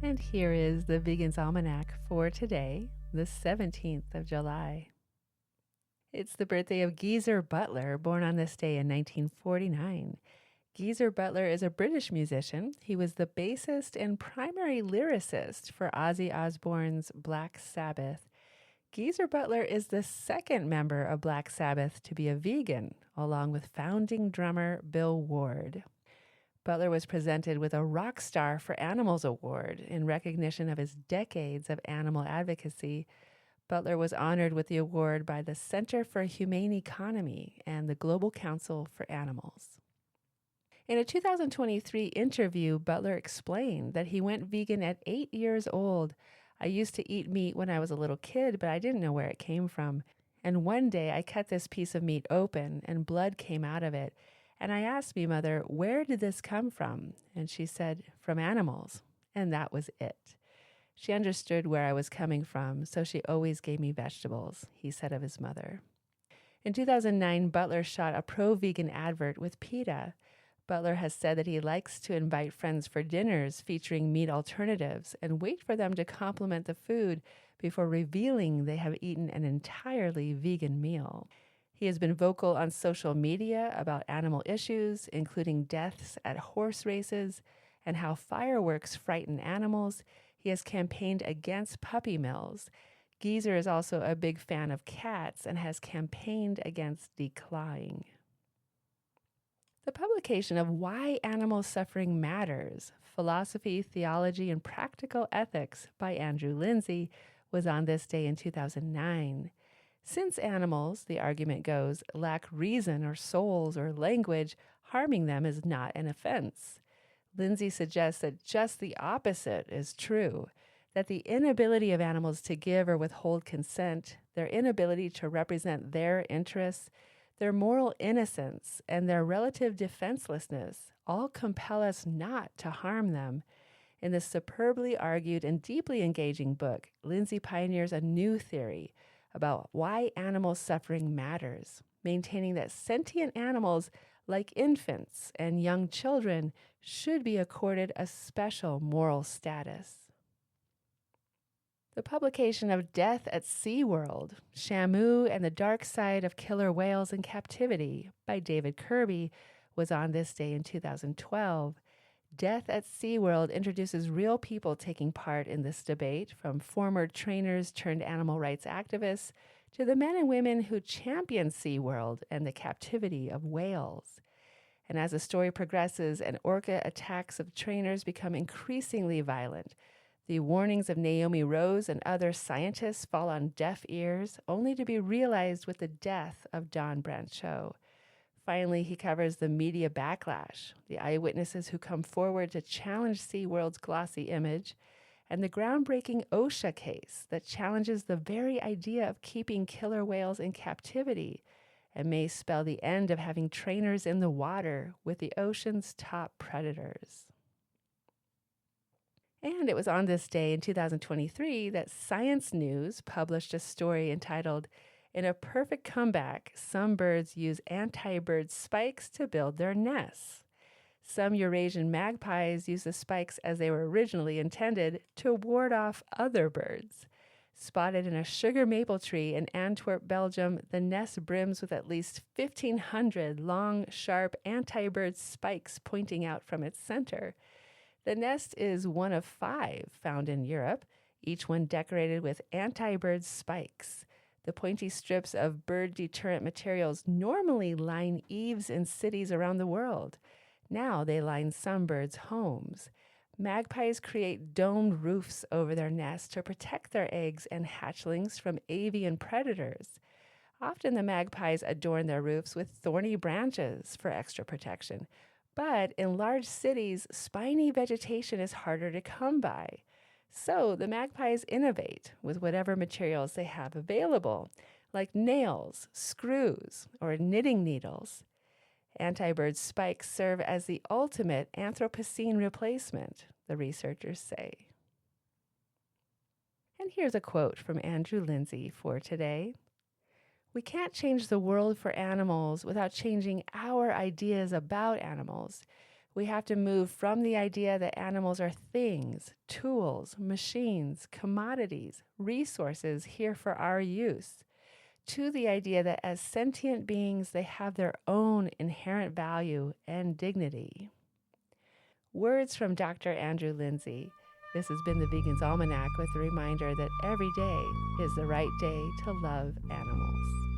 And here is the Vegan's Almanac for today, the 17th of July. It's the birthday of Geezer Butler, born on this day in 1949. Geezer Butler is a British musician. He was the bassist and primary lyricist for Ozzy Osbourne's Black Sabbath. Geezer Butler is the second member of Black Sabbath to be a vegan, along with founding drummer Bill Ward. Butler was presented with a Rock Star for Animals award in recognition of his decades of animal advocacy. Butler was honored with the award by the Center for a Humane Economy and the Global Council for Animals. In a 2023 interview, Butler explained that he went vegan at 8 years old. I used to eat meat when I was a little kid, but I didn't know where it came from. And one day I cut this piece of meat open and blood came out of it. And I asked me mother, where did this come from? And she said, from animals. And that was it. She understood where I was coming from, so she always gave me vegetables, he said of his mother. In 2009, Butler shot a pro-vegan advert with PETA. Butler has said that he likes to invite friends for dinners featuring meat alternatives and wait for them to compliment the food before revealing they have eaten an entirely vegan meal. He has been vocal on social media about animal issues, including deaths at horse races and how fireworks frighten animals. He has campaigned against puppy mills. Geezer is also a big fan of cats and has campaigned against declawing. The publication of Why Animal Suffering Matters, Philosophy, Theology, and Practical Ethics by Andrew Linzey was on this day in 2009. Since animals, the argument goes, lack reason or souls or language, harming them is not an offense. Linzey suggests that just the opposite is true, that the inability of animals to give or withhold consent, their inability to represent their interests, their moral innocence, and their relative defenselessness all compel us not to harm them. In this superbly argued and deeply engaging book, Linzey pioneers a new theory about why animal suffering matters, maintaining that sentient animals, like infants and young children, should be accorded a special moral status. The publication of Death at SeaWorld, Shamu and the Dark Side of Killer Whales in Captivity by David Kirby was on this day in 2012. Death at SeaWorld introduces real people taking part in this debate, from former trainers turned animal rights activists to the men and women who champion SeaWorld and the captivity of whales. And as the story progresses and orca attacks of trainers become increasingly violent, the warnings of Naomi Rose and other scientists fall on deaf ears, only to be realized with the death of Don Brancheau. Finally, he covers the media backlash, the eyewitnesses who come forward to challenge SeaWorld's glossy image, and the groundbreaking OSHA case that challenges the very idea of keeping killer whales in captivity and may spell the end of having trainers in the water with the ocean's top predators. And it was on this day in 2023 that Science News published a story entitled, "In a Perfect Comeback, Some Birds Use Antibird Spikes to Build Their Nests." Some Eurasian magpies use the spikes as they were originally intended to ward off other birds. Spotted in a sugar maple tree in Antwerp, Belgium, the nest brims with at least 1,500 long, sharp antibird spikes pointing out from its center. The nest is one of 5 found in Europe, each one decorated with antibird spikes. The pointy strips of bird deterrent materials normally line eaves in cities around the world. Now they line some birds' homes. Magpies create domed roofs over their nests to protect their eggs and hatchlings from avian predators. Often the magpies adorn their roofs with thorny branches for extra protection. But in large cities, spiny vegetation is harder to come by. So the magpies innovate with whatever materials they have available, like nails, screws, or knitting needles. Antibird spikes serve as the ultimate Anthropocene replacement, the researchers say. And here's a quote from Andrew Linzey for today. "We can't change the world for animals without changing our ideas about animals. We have to move from the idea that animals are things, tools, machines, commodities, resources here for our use, to the idea that as sentient beings, they have their own inherent value and dignity. Words from Dr. Andrew Linzey. This has been the Vegan's Almanac with a reminder that every day is the right day to love animals.